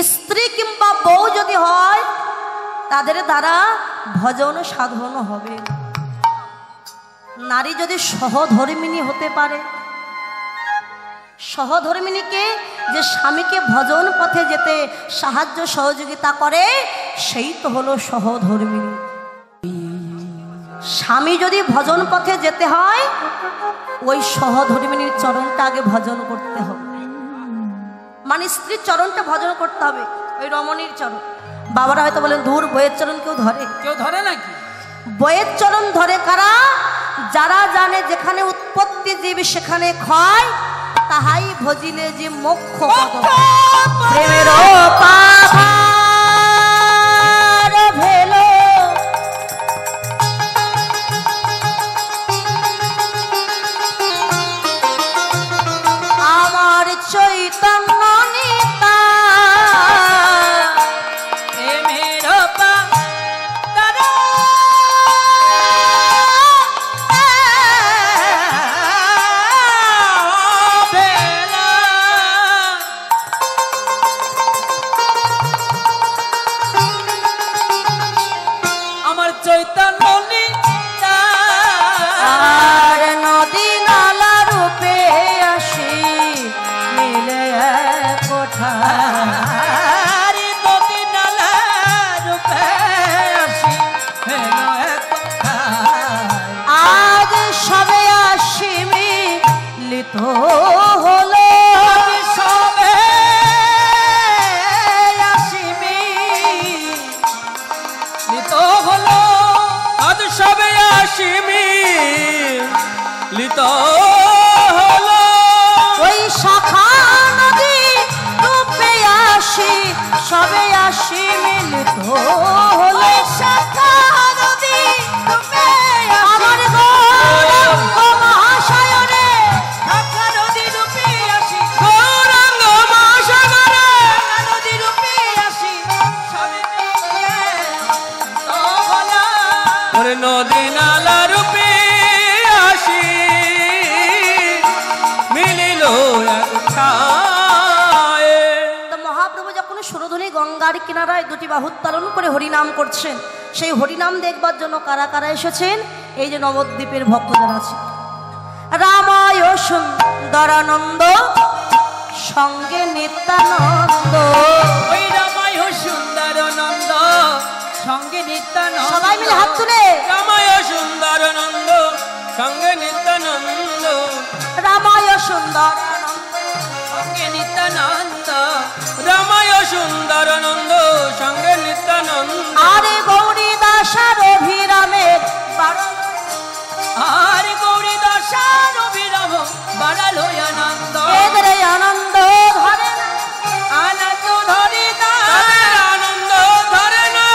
স্ত্রী কিংবা বউ যদি হয় তাদের দ্বারা ভজন সাধন হবে। নারী যদি সহধর্মিণী হতে পারে, সহধর্মিণীকে যে স্বামীকে ভজন পথে যেতে সাহায্য সহযোগিতা করে সেই তো হলো সহধর্মিণী। স্বামী যদি ভজন পথে যেতে হয় ওই সহধর্মিণীর চরণটা আগে ভজন করতে হবে, মানে স্ত্রীর চরণটা ভজন করতে হবে, ওই রমণীর চরণ। বাবারা হয়তো বলেন দূর বইয়ের চরণ কেউ ধরে? কেউ ধরে নাকি? বইয়ের চরণ ধরে কারা? যারা জানে যেখানে উৎপত্তি জীব সেখানে ক্ষয়, তাহাই ভজিলে যে মোক্ষ প্রেমের পাহাড় ভেলো। আমার চৈতন্য নিতা প্রেমের পাহাড় ভেলো। আমার চৈতন্য নিতা আর নদী নালা রূপে আসি মিলে কোঠার, নদী নালা রূপে আসি মিলে কোঠার। আজ সবে আসি মিলিত হলো, সবে আসি মিলিত হলো, আজ সবে আসি মিলিত হলো। ওই শাখা নদী রূপে আসি সবে আসি মিলিত হলো, শাখা নদী রূপে আমার গৌরাঙ্গ মহাশয়রে, শাখা নদী রূপে আসি গৌরাঙ্গ মহাশয়রে, নদী রূপে আসি সবে মিলিত হলো। ওরে নদী নালা রূপে আসি মিলিল একটায়। তো মহাপ্রভু যখন সুরধুনী গঙ্গার কিনারায় দুটি বাহু উত্তোলন করে হরিনাম করছেন, সেই হরিনাম দেখবার জন্য কারা কারা এসেছেন? এই যে নবদ্বীপের ভক্তদের আছে। রামায় সুন্দরানন্দ সঙ্গে নিত্যানন্দ, ওই রামায় সুন্দরানন্দ সঙ্গে নিত্যানন্দ, সবাই মিলে হাত তুলে রামায় সুন্দরানন্দ সঙ্গে নিত্যানন্দ, রামায় সুন্দরানন্দ সঙ্গে নিত্যানন্দ, রামায় সুন্দরানন্দ সঙ্গে নিত্যানন্দ। আরে গৌরী দাসার অভিরামের আরে গৌরী দাসার অভিরাম বাড়ালো আনন্দ, এদের আনন্দ ধরে না, আনন্দ ধরে না, আনন্দ ধরে না,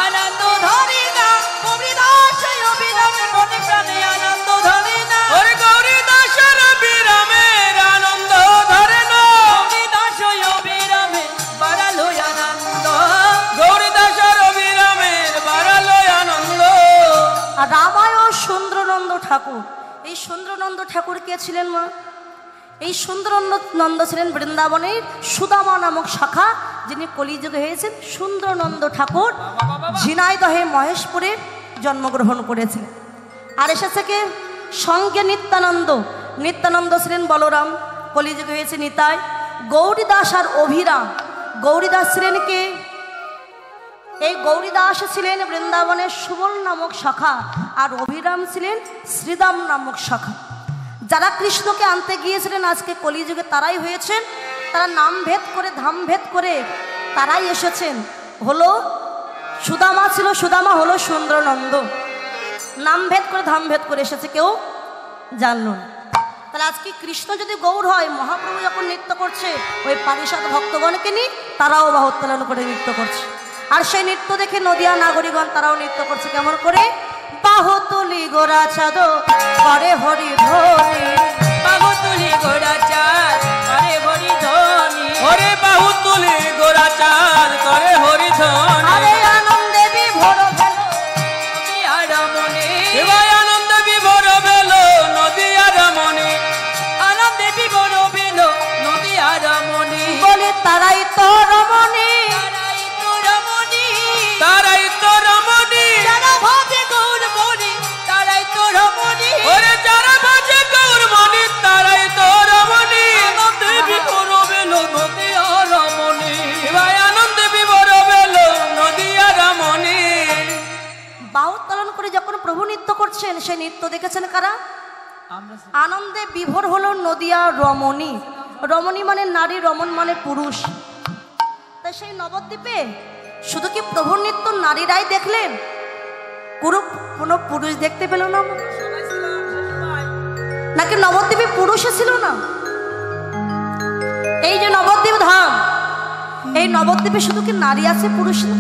আনন্দ ধরে না, গৌরী দাসের অভিরামের মনে প্রাণে আনন্দ ধরে না। ওরে গৌরী দাসের অভিরামের আনন্দ ধরে না, গৌরী দাসের অভিরামের বাড়ালো আনন্দ, গৌরী দাসের অভিরামের বাড়ালো আনন্দ। আর রামায় সুন্দরানন্দ ঠাকুর, এই সুন্দরানন্দ ঠাকুর কে ছিলেন মা? এই সুন্দরানন্দ ছিলেন বৃন্দাবনের সুদামা নামক শাখা, যিনি কলিযুগে হয়েছেন সুন্দরানন্দ ঠাকুর, ঝিনাইদহে মহেশপুরে জন্মগ্রহণ করেছিলেন। আর এসেছে কে? সঙ্গে নিত্যানন্দ, নিত্যানন্দ ছিলেন বলরাম, কলিযুগে হয়েছে নিতাই। গৌরীদাস আর অভিরাম, গৌরীদাস ছিলেন কে? এই গৌরীদাস ছিলেন বৃন্দাবনের সুবল নামক শাখা, আর অভিরাম ছিলেন শ্রীদাম নামক শাখা। যারা কৃষ্ণকে আনতে গিয়েছিলেন আজকে কলিযুগে তারাই হয়েছেন, তারা নাম ভেদ করে ধাম ভেদ করে তারাই এসেছেন। হলো সুদামা ছিল, সুদামা হলো সুন্দরানন্দ, নাম ভেদ করে ধাম ভেদ করে এসেছে, কেউ জানল না। তাহলে আজকে কৃষ্ণ যদি গৌর হয়, মহাপ্রভু যখন নৃত্য করছে ওই পারিষদ ভক্তগণকে নিয়ে তারাও বাহু উত্তোলন করে নৃত্য করছে। আর সেই নৃত্য দেখে নদিয়া নাগরিকগণ তারাও নৃত্য করছে। কেমন করে? বাহু তুলি গোরা চাঁদ করে হরি ধ্বনি, বাহু তুলি গোরা চাঁদ করে হরি ধ্বনি, ওরে বাহু তুলি গোরা চাঁদ করে হরি ধ্বনি। আরে আনন্দে বিভোর ভেলো নদিয়া রমণী, এবার আনন্দে বিভোর ভেলো নদিয়া রমণী, আনন্দে বিভোর ভেলো নদিয়া রমণী, বলে তারাই তো রমণী প্রভু নৃত্য করছেন, সেই নৃত্য দেখেছেন কারা? আনন্দে বিভোর হলো নদিয়া রমণী। রমণী মানে নারী, রমণ মানে পুরুষ। তাই সেই নবদ্বীপে শুধু কি প্রভুর নৃত্য নারীরাই দেখলেন? কোনো পুরুষ দেখতে পেল না? নাকি নবদ্বীপে পুরুষে ছিল না? এই যে নবদ্বীপ ধাম, এই নবদ্বীপে শুধু কি নারী আছে, পুরুষ না?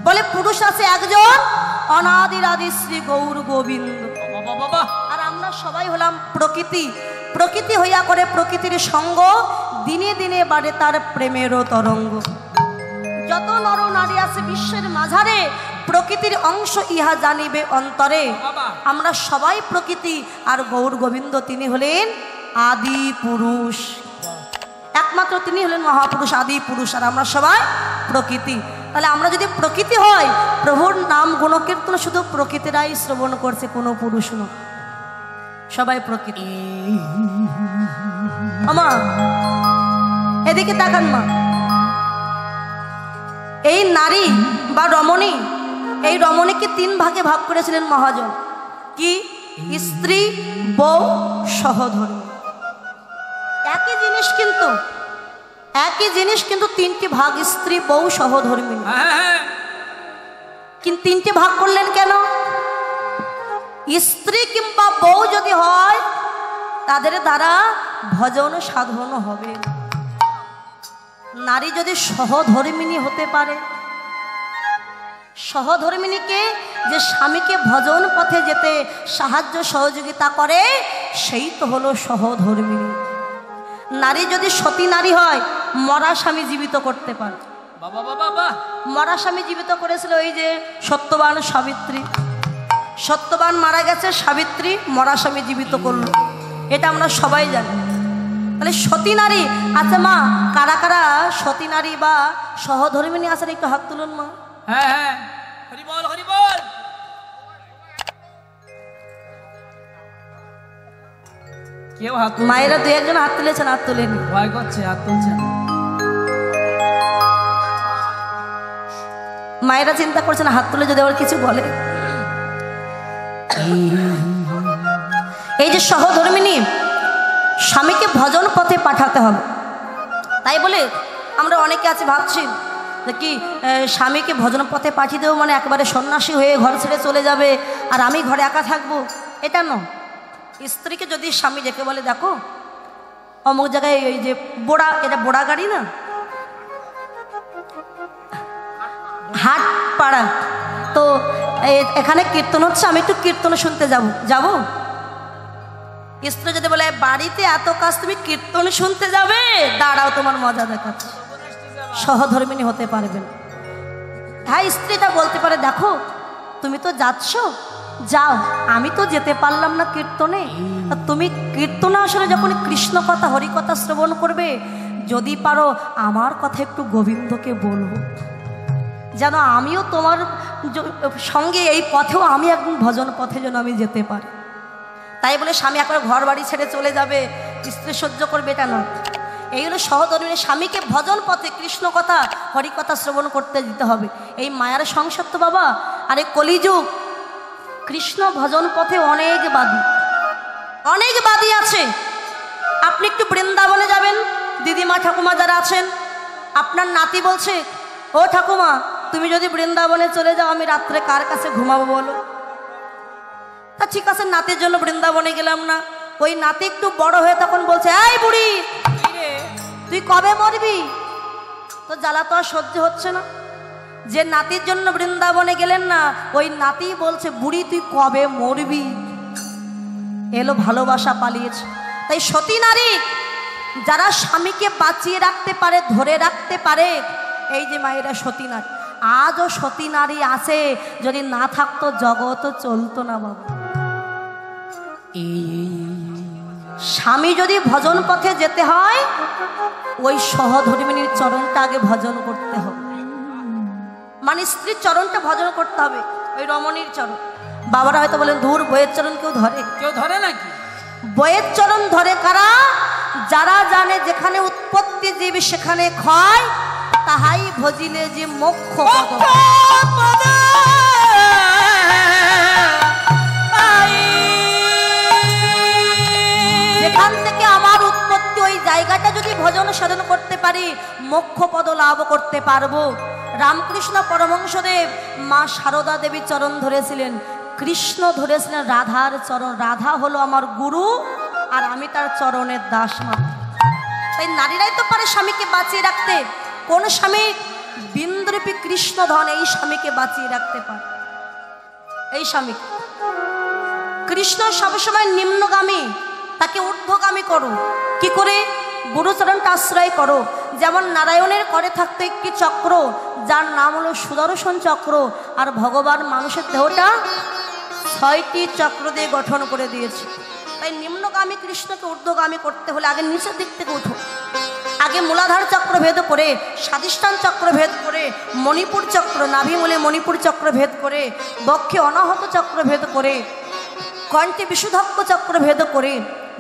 বলে পুরুষ আছে একজন, অনাদির আদি শ্রী গৌর গোবিন্দ। আর আমরা সবাই হলাম প্রকৃতি। প্রকৃতি হইয়া করে প্রকৃতির সঙ্গ, দিনে দিনে বাড়ে তার প্রেমেরও তরঙ্গ। যত নর নারী আছে বিশ্বের মাঝারে, প্রকৃতির অংশ ইহা জানিবে অন্তরে। আমরা সবাই প্রকৃতি, আর গৌর গোবিন্দ তিনি হলেন আদি পুরুষ। একমাত্র তিনি হলেন মহাপুরুষ, আদি পুরুষ, আর আমরা সবাই প্রকৃতি। তাহলে আমরা যদি প্রকৃতি হয়, প্রভুর নাম গুণকীর্তন শুধু প্রকৃতিরাই শ্রবণ করছে, কোনো পুরুষ নয়, সবাই প্রকৃতি। আমা এদিকে তাকান মা, এই নারী বা রমণী, এই রমণীকে 3 ভাগে ভাগ করেছিলেন মহাজন। কি? স্ত্রী, বউ, সহধর্মী। একই জিনিস কিন্তু, একই জিনিস কিন্তু 3টি ভাগ, স্ত্রী, বউ, সহধর্মী। কিন্তু 3টি ভাগ করলেন কেন? স্ত্রী কিংবা বউ যদি হয়, তাদের দ্বারা ভজন সাধন হবে। নারী যদি সহধর্মিণী হতে পারে, সহধর্মিণীকে যে স্বামীকে ভজন পথে যেতে সাহায্য সহযোগিতা করে, সেই তো হলো সহধর্মিণী। নারী যদি সতী নারী হয়, মরা স্বামী জীবিত করতে পারে। মরা স্বামী জীবিত করেছিল এই যে সত্যবান সাবিত্রী। সত্যবান মারা গেছে, সাবিত্রী মরা স্বামী জীবিত করলো, এটা আমরা সবাই জানি। তাহলে সতী নারী আছে মা, কারা কারা সতী নারী বা সহধর্মিণী আছেন একটু হাত তুলুন মা। হ্যাঁ হ্যাঁ, হরি বল হরি বল। কেউ হাত, মায়েরা 2-1 হাত তুলেছেন, হাত তুলেনি, ভয় করছে, হাত তুলছেন। মায়েরা চিন্তা করছেন হাত তুলে যদি আবার কিছু বলে। এই যে সহধর্মিণী, স্বামীকে ভজন পথে পাঠাতে হবে। তাই বলে আমরা অনেকে আছে ভাবছি যে কি স্বামীকে ভজন পথে পাঠিয়ে দেবো মানে একবারে সন্ন্যাসী হয়ে ঘর ছেড়ে চলে যাবে আর আমি ঘরে একা থাকবো, এটা নয়। স্ত্রীকে যদি স্বামী ডেকে বলে, দেখো অমুক জায়গায় এই যে বোড়া, এটা বোড়া গাড়ি না, হাট পাড়া, তো এখানে কীর্তন হচ্ছে, আমি একটু কীর্তন শুনতে যাব। স্ত্রী যদি বলে বাড়িতে এত কাজ, তুমি কীর্তন শুনতে যাবে, দাঁড়াও তোমার মজা দেখাচ্ছে, সহধর্মিণী হতে পারবেন। হ্যাঁ, স্ত্রীটা বলতে পারে, দেখো তুমি তো যাচ্ছ, যাও, আমি তো যেতে পারলাম না কীর্তনে, তুমি কীর্তনে আসলে যখন কৃষ্ণ কথা হরিকথা শ্রবণ করবে, যদি পারো আমার কথা একটু গোবিন্দকে বলবো, যেন আমিও তোমার সঙ্গে এই পথেও আমি একদম ভজন পথে যেন আমি যেতে পারি। তাই বলে স্বামী একবার ঘর বাড়ি ছেড়ে চলে যাবে, স্ত্রী সহ্য করবে, এটা নয়। এই হলো সহধর্মিণী, স্বামীকে ভজন পথে কৃষ্ণ কথা হরিকথা শ্রবণ করতে দিতে হবে। এই মায়ার সংসার তো বাবা, আর এই কলিযুগ, কৃষ্ণ ভজন পথে অনেক বাদী আছে। আপনি একটু বৃন্দাবনে যাবেন, দিদিমা ঠাকুমা যারা আছেন, আপনার নাতি বলছে, ও ঠাকুমা তুমি যদি বৃন্দাবনে চলে যাও, আমি রাত্রে কার কাছে ঘুমাবো বলো? তা ঠিক আছে, নাতির জন্য বৃন্দাবনে গেলাম না। ওই নাতি একটু বড় হয়ে তখন বলছে, এই বুড়ি তুই কবে মরবি? তো জ্বালা তো আর সহ্য হচ্ছে না। যে নাতির জন্য বৃন্দাবনে গেলেন না, ওই নাতি বলছে, বুড়ি তুই কবে মরবি? এলো ভালোবাসা পালিয়েছে। তাই সতী নারী যারা স্বামীকে বাঁচিয়ে রাখতে পারে, ধরে রাখতে পারে, এই যে মায়েরা সতী নারী, আজও সতী নারী আছে। যদি না থাকতো জগৎ চলতো না বাবা। স্বামী যদি ভজন পথে যেতে হয়, ওই সহধর্মিণীর চরণটা আগে ভজন করতে হবে, মানে স্ত্রীর চরণটা ভজন করতে হবে, ওই রমণীর চরণ। বাবারা হয়তো বলেন, দূর বইয়ের চরণ কেউ ধরে নাকি? বইয়ের চরণ ধরে কারা? যারা জানে যেখানে উৎপত্তি জীব সেখানে ক্ষয়, তাহাই ভজিলে যে মোক্ষ পদ। সাধন করতে পারি, মোক্ষ পদ লাভ করতে পারবো। রামকৃষ্ণ পরমহংসদেব মা সারদা দেবীর চরণ ধরেছিলেন, কৃষ্ণ ধরেছিলেন রাধার চরণ। রাধা হলো আমার গুরু আর আমি তার চরণের দাস মাত্র। তাই নারীরাই তো পারে স্বামীকে বাঁচিয়ে রাখতে। কোন স্বামী? বিন্দুরূপী কৃষ্ণ ধন এই স্বামীকে বাঁচিয়ে রাখতে পারে। এই স্বামী কৃষ্ণ সবসময় নিম্নগামী, তাকে ঊর্ধ্বগামী করো। কি করে? গুরুচরণটা আশ্রয় করো। যেমন নারায়ণের করে থাকতো একটি চক্র, যার নাম হলো সুদর্শন চক্র, আর ভগবান মানুষের দেহটা 6টি চক্র দিয়ে গঠন করে দিয়েছে। তাই নিম্নগামী কৃষ্ণকে ঊর্ধ্বগামী করতে হলে আগে নিচের দিক থেকে উঠো। আগে মূলাধার চক্র ভেদ করে, স্বাধিষ্ঠান চক্র ভেদ করে, মণিপুর চক্র, নাভিমূলে মণিপুর চক্র ভেদ করে, বক্ষে অনাহত চক্র ভেদ করে, কণ্ঠে বিশুদ্ধক্ষ চক্র ভেদ করে,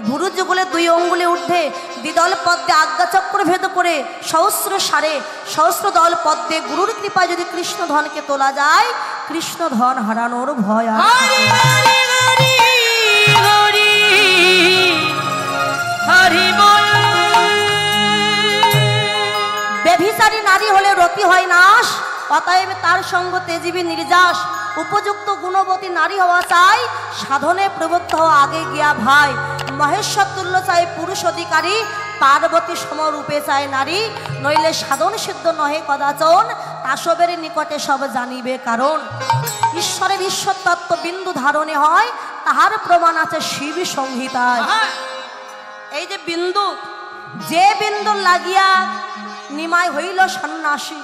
ভুরু যুগলে 2 অঙ্গুলে ঊর্ধ্বে দ্বিদল পদ্মে আজ্ঞা চক্র ভেদ করে, সহস্র সারে সহস্র দল পদ্মে গুরুর কৃপায় যদি কৃষ্ণ ধনকে তোলা যায়, কৃষ্ণ ধন হারানোর ভয় আর বেভিচারী নারী হলে রতি হয় নাশ, অতএব তার সঙ্গ তেজিবি নির্যাস। উপযুক্ত গুণবতী নারী হওয়া চাই, সাধনে প্রবৃত্ত হওয়া আগে গিয়া ভাই। মহেশ্বর তুল্য চাই পুরুষ অধিকারী, পার্বতী সমরূপে চায় নারী। নইলে সাধন সিদ্ধ নহে কদাচন, তাসবের নিকটে সব জানিবে কারণ। ঈশ্বরের ঈশ্বর তত্ত্ব বিন্দু ধারণে হয়, তাহার প্রমাণ আছে শিব সংহিতায়। এই যে বিন্দু, যে বিন্দু লাগিয়া নিমাই হইল সন্ন্যাসী,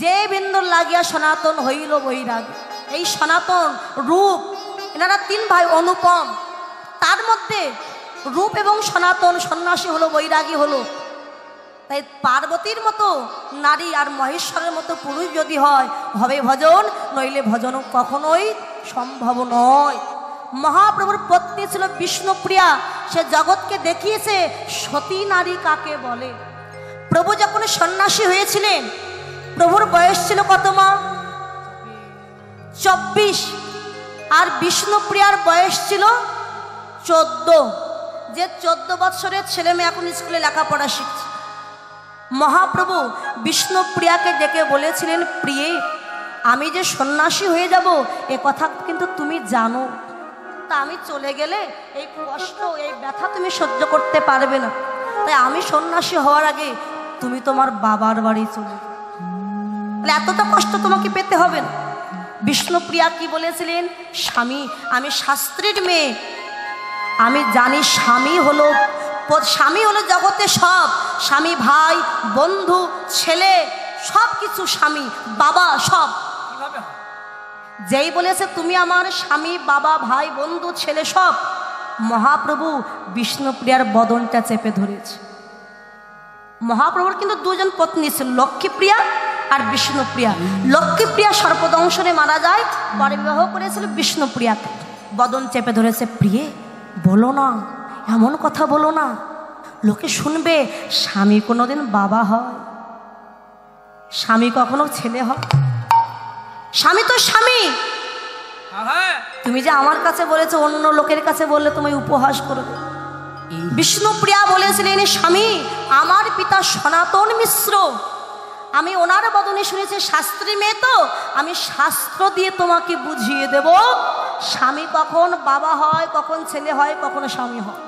যে বিন্দু লাগিয়া সনাতন হইল বৈরাগী। এই সনাতন রূপ, এনারা 3 ভাই অনুপম, তার মধ্যে রূপ এবং সনাতন সন্ন্যাসী হলো, বৈরাগী হলো। তাই পার্বতীর মতো নারী আর মহেশ্বরের মতো পুরুষ যদি হয়, হবে ভজন, নইলে ভজন কখনোই সম্ভব নয়। মহাপ্রভুর পত্নী ছিল বিষ্ণুপ্রিয়া, সে জগৎকে দেখিয়েছে সতী নারী কাকে বলে। প্রভু যখন সন্ন্যাসী হয়েছিলেন, প্রভুর বয়স ছিল কত মা? 24। আর বিষ্ণুপ্রিয়ার বয়স ছিল 14। যে 14 বৎসরের ছেলে মেয়ে এখন স্কুলে লেখাপড়া শিখছে। মহাপ্রভু বিষ্ণুপ্রিয়াকে ডেকে বলেছিলেন, প্রিয়ে, আমি যে সন্ন্যাসী হয়ে যাব এ কথা কিন্তু তুমি জানো। তা আমি চলে গেলে এই কষ্ট, এই ব্যথা তুমি সহ্য করতে পারবে না। তাই আমি সন্ন্যাসী হওয়ার আগে তুমি তোমার বাবার বাড়ি চলে যাও। এতটা কষ্ট তোমাকে পেতে হবে না। বিষ্ণুপ্রিয়া কি বলেছিলেন? স্বামী, আমি শাস্ত্রীর মেয়ে, আমি জানি স্বামী হলো জগতে সব। স্বামী, ভাই, বন্ধু, ছেলে, সব কিছু স্বামী, বাবা, সব। যেই বলেছে তুমি আমার স্বামী, বাবা, ভাই, বন্ধু, ছেলে, সব, মহাপ্রভু বিষ্ণুপ্রিয়ার বদনটা চেপে ধরেছে। মহাপ্রভুর কিন্তু 2 জন পত্নী ছিল, লক্ষ্মীপ্রিয়া আর বিষ্ণুপ্রিয়া। লক্ষ্মীপ্রিয়া সর্পদংশনে মারা যায়, পরে বিবাহ করেছিল বিষ্ণুপ্রিয়াকে। বদন চেপে ধরেছে, প্রিয়ে বলো না, এমন কথা বলো না, লোকে শুনবে। স্বামী কোনোদিন বাবা হয়? স্বামী কখনো ছেলে হয়? স্বামী তো স্বামী। তুমি যে আমার কাছে বলেছো, অন্য লোকের কাছে বললে তোমায় উপহাস করবে। বিষ্ণুপ্রিয়া বলেছিলেন, স্বামী, আমার পিতা সনাতন মিশ্র, আমি ওনার বদনে শুনেছি শাস্ত্রী মেয়ে, তো আমি শাস্ত্র দিয়ে তোমাকে বুঝিয়ে দেব স্বামী কখন বাবা হয়, কখন ছেলে হয়, কখন স্বামী হয়।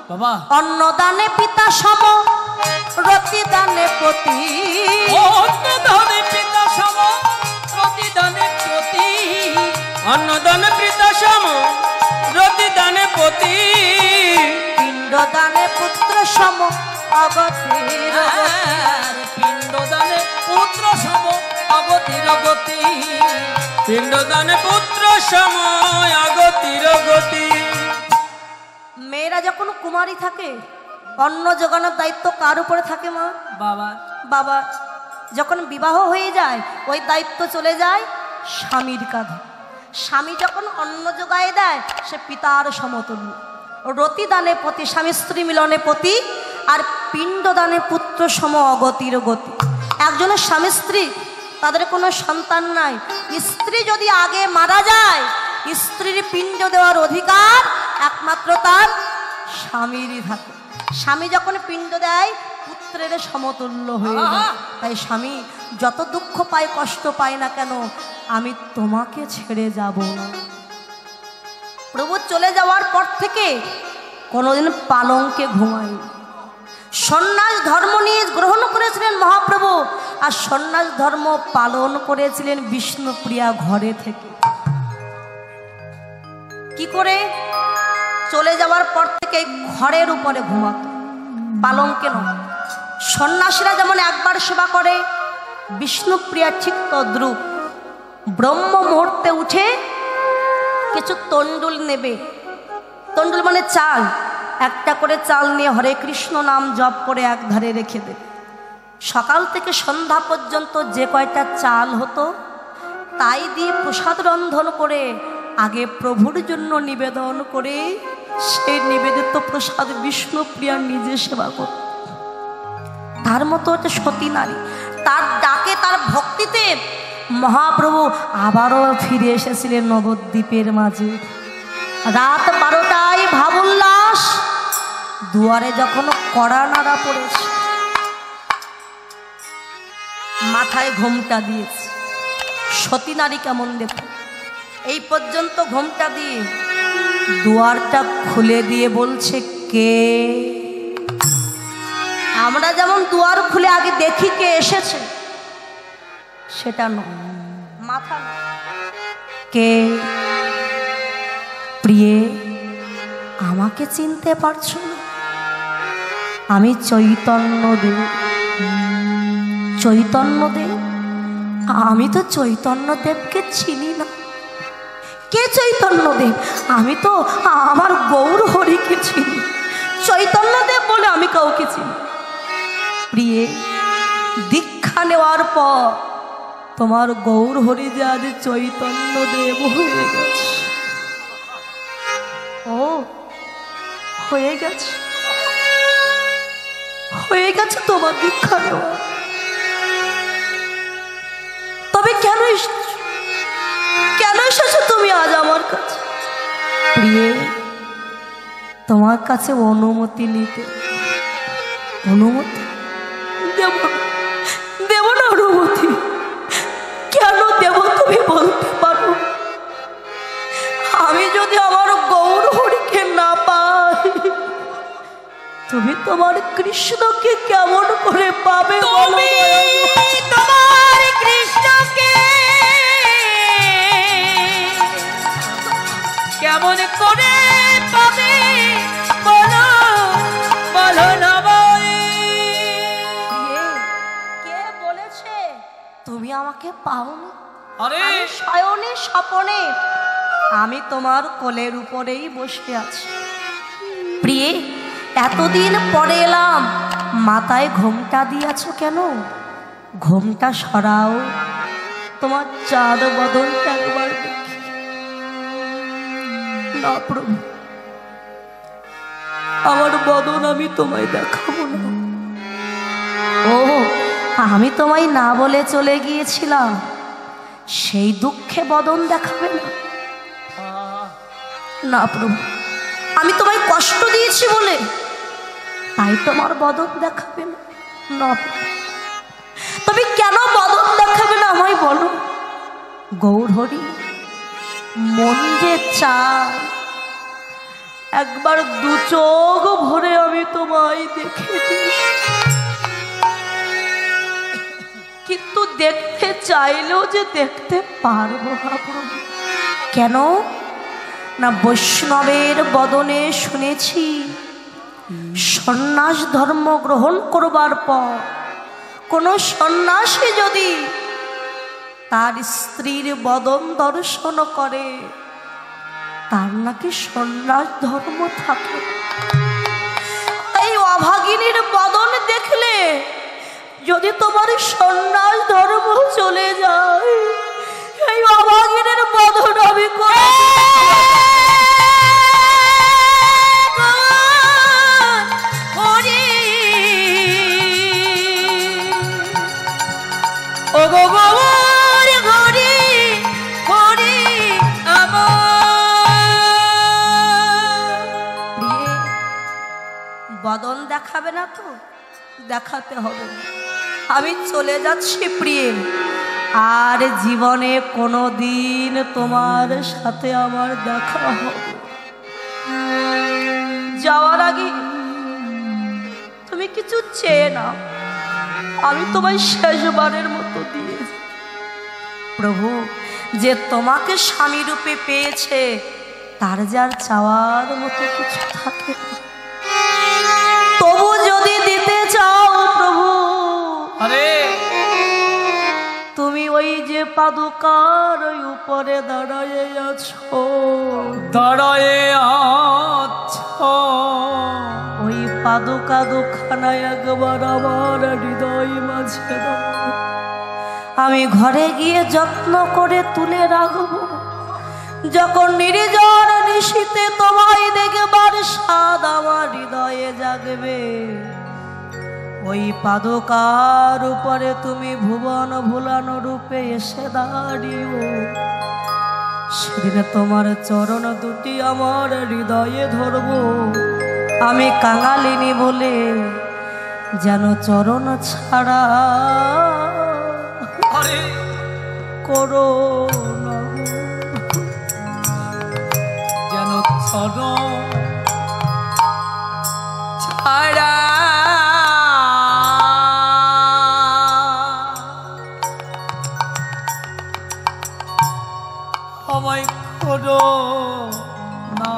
অন্নদানে পিতা সম, রতিদানে পতি। অন্নদানে পিতা সম, রতিদানে পতি। অন্নদানে পিতা সম, রতিদানে পতি। পিণ্ডদানে পুত্র সম, অগতির পিণ্ডদানে পুত্র সম, অগতির গতি। পিণ্ডদানে পুত্র সম, অগতির গতি। মেয়েরা যখন কুমারী থাকে, অন্ন জোগানোর দায়িত্ব কার উপরে থাকে মা? বাবা। যখন বিবাহ হয়ে যায়, ওই দায়িত্ব চলে যায় স্বামীর কাঁধে। স্বামী যখন অন্ন জোগায় দেয়, সে পিতার সমতুল্য। রতিদানে পতি, স্বামী স্ত্রী মিলনে পতি, আর পিণ্ডদানে পুত্র সম, অগতির গতি। একজনের স্বামী স্ত্রী, তাদের কোনো সন্তান নাই, স্ত্রী যদি আগে মারা যায়, স্ত্রীর পিণ্ড দেওয়ার অধিকার একমাত্র তার স্বামীরই থাকে। স্বামী যখন পিণ্ড দেয়, পুত্রের সমতুল্য হয়ে যায়। তাই স্বামী যত দুঃখ পায় কষ্ট পায় না কেন, আমি তোমাকে ছেড়ে যাব না। প্রভু চলে যাওয়ার পর থেকে কোনোদিন পালঙ্কে ঘুমাই। সন্ন্যাস ধর্ম নিয়ে গ্রহণ করেছিলেন মহাপ্রভু, আর সন্ন্যাস ধর্ম পালন করেছিলেন বিষ্ণুপ্রিয়া ঘরে থেকে। কি করে? চলে যাওয়ার পর থেকে ঘরের উপরে ঘুমাত, পালঙ্কে নয়। সন্ন্যাসীরা যেমন একবার সেবা করে, বিষ্ণুপ্রিয়া ঠিক তদ্রূপ ব্রহ্ম মুহূর্তে উঠে কিছু তণ্ডুল নেবে। তণ্ডুল মানে চাল, একটা করে চাল নিয়ে হরে কৃষ্ণ নাম জপ করে এক ধারে রেখে দেবে। সকাল থেকে সন্ধ্যা পর্যন্ত যে কয়টা চাল হতো তাই দিয়ে প্রসাদ রন্ধন করে আগে প্রভুর জন্য নিবেদন করে সেই নিবেদিত প্রসাদ বিষ্ণুপ্রিয়া নিজে সেবা করত। তার মতো হচ্ছে সতী নারী। তার ডাকে, তার ভক্তিতে মহাপ্রভু আবারও ফিরে এসেছিলেন নবদ্বীপের মাঝে। রাত 12টায় ভাবোল্লাস, দুয়ারে যখন কড়া নাড়া পড়েছে, মাথায় ঘোমটা দিয়েছে। সতী নারী কেমন দেখো, এই পর্যন্ত ঘোমটা দিয়ে দুয়ারটা খুলে দিয়ে বলছে কে? আমরা যেমন দুয়ার খুলে আগে দেখি কে এসেছে, সেটা নয়, মাথা কে? প্রিয়ে, আমাকে চিনতে পারছো না? আমি চৈতন্যদেব। চৈতন্যদেব? আমি তো চৈতন্যদেবকে চিনি না। কে চৈতন্যদেব? আমি তো আমার গৌর হরিকে চিনি। চৈতন্যদেব বলে আমি কাউকে চিনি? প্রিয়ে, দীক্ষা নেওয়ার পর তোমার গৌর হরি যে আজ চৈতন্যদেব হয়ে গেছে। ও হয়ে গেছে, হয়ে গেছে তোমার দীক্ষা নেওয়া। তবে কেন এসেছো? কেন এসেছো তুমি আজ আমার কাছে? প্রিয়ে, তোমার কাছে অনুমতি নিতে। অনুমতি দেব? দেব না অনুমতি? কেন দেব তুমি বলতে পারো? আমি যদি আমার গৌর হরিকে না পাই, তুমি তোমার কৃষ্ণকে কেমন করে পাবে? তুমি তোমার কৃষ্ণকে কেমন করে পাবে? বলো, বলো না বলে। কে বলেছে তুমি আমাকে পাওনি? আরে শয়নে স্বপনে আমি তোমার কোলের উপরেই বসে আছি। প্রিয়ে, এতদিন পরে এলাম, মাথায় ঘোমটা দিয়েছ কেন? ঘোমটা সরাও, তোমার চাঁদ বদনটা একবার দেখি। না প্রভু, আমার বদন আমি তোমায় দেখাবো না। ও, আমি তোমায় না বলে চলে গিয়েছিলাম, সেই দুঃখে বদন দেখাবে না? না প্রভু, আমি তোমায় কষ্ট দিয়েছি বলে তাই তোমার বদন দেখাবে না? না। তবে কেন বদন দেখাবে না আমায় বলো? গৌর হরি মন যে চায় একবার দু চোখ ভরে আমি তোমায় দেখে দিই, কিন্তু দেখতে চাইলেও যে দেখতে পারবো না প্রভু। কেন না? বৈষ্ণবের বদনে শুনেছি সন্ন্যাস ধর্ম গ্রহণ করবার পর কোন সন্ন্যাসী যদি তার স্ত্রীর বদন দর্শন করে, তার নাকি সন্ন্যাস ধর্ম থাকে। এই অভাগিনীর বদন দেখলে যদি তোমার সন্ন্যাস ধর্ম চলে যায়, এই অভাগিনীর বদন আমি করে বদন দেখাবে না তো? দেখাতে হবে না। আমি চলে যাচ্ছি প্রিয়, আর জীবনে কোনো দিন তোমার সাথে আমার দেখা হবে। যাওয়ার আগে তুমি কিছু চেয়ে না, আমি তোমায় শেষবারের মতো দিয়েছি। প্রভু, যে তোমাকে স্বামী রূপে পেয়েছে তার যার চাওয়ার মতো কিছু থাকে না, তবু যদি দিতে চাও প্রভু, আরে তুমি ওই যে পাদুকার ওই উপরে দাঁড়ায়ে আছো, দাঁড়ায়ে আছো, ওই পাদুকা দুখানায় একবার আমার হৃদয় মাঝে দাও। আমি ঘরে গিয়ে যত্ন করে তুলে রাখবো, যখন নির্জন নিশীতে তোমায় দেখবার স্বাদ আমার হৃদয়ে জাগবে, ওই পাদুকার উপরে তুমি ভুবন ভুলানো রূপে এসে দাঁড়িও। সেদিনে তোমার চরণ দুটি আমার হৃদয়ে ধরবো, আমি কাঙালিনী বলে যেন চরণ ছাড়া করো না গো। যেন চরণ ছাড়া আমায় করো না,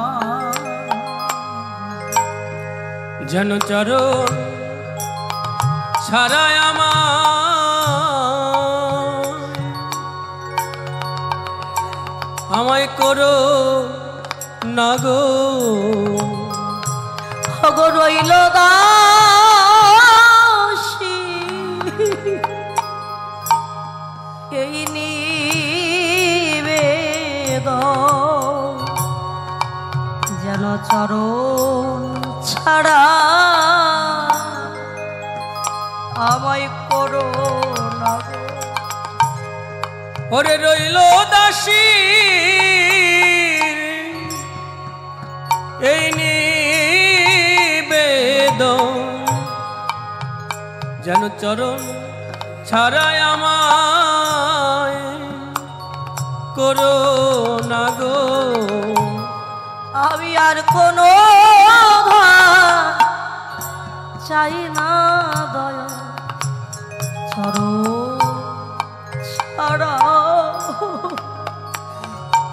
যেন চরণ ছাড়া আমায় করো না গো। হগো রইল দাসী এই নিবেদন, যেন চরণ ছাড়া আমায় করো না গো। ওরে রইল দাসী এই নিবেদন, যেন চরণ ছাড়াই আমায় করো না গো। আমি আর কোনো চাই না দয়া, চরণ ছাড়া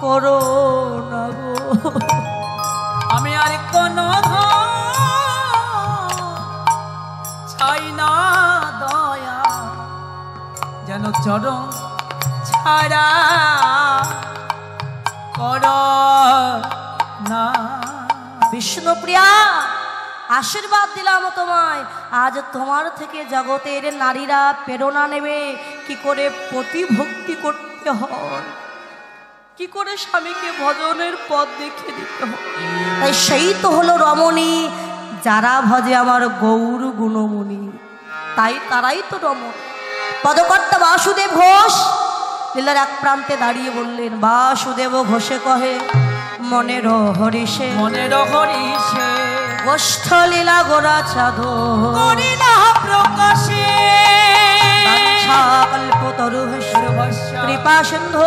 করো না গো। আমি আর কোনো চাই না দয়া, যেন চরণ ছাড়া করো না। বিষ্ণুপ্রিয়া, আশীর্বাদ দিলাম তোমায়, আজ তোমার থেকে জগতের নারীরা প্রেরণা নেবে কি করে প্রতিভক্তি করতে হয়, কি করে স্বামীকে ভজনের পথ দেখিয়ে দিতে হয়। তাই সেই তো হলো রমণী, যারা ভজে আমার গৌর গুণমণি, তাই তারাই তো রমণ। পদকর্তা বাসুদেব ঘোষ লীলার এক প্রান্তে দাঁড়িয়ে বললেন, বাসুদেব ঘোষে কহে মনের হরিষে, মনের হরিষে গোষ্ঠ লীলা গোরা চাঁদো করিলা প্রকাশে, কল্পতরু কৃপা সিন্ধু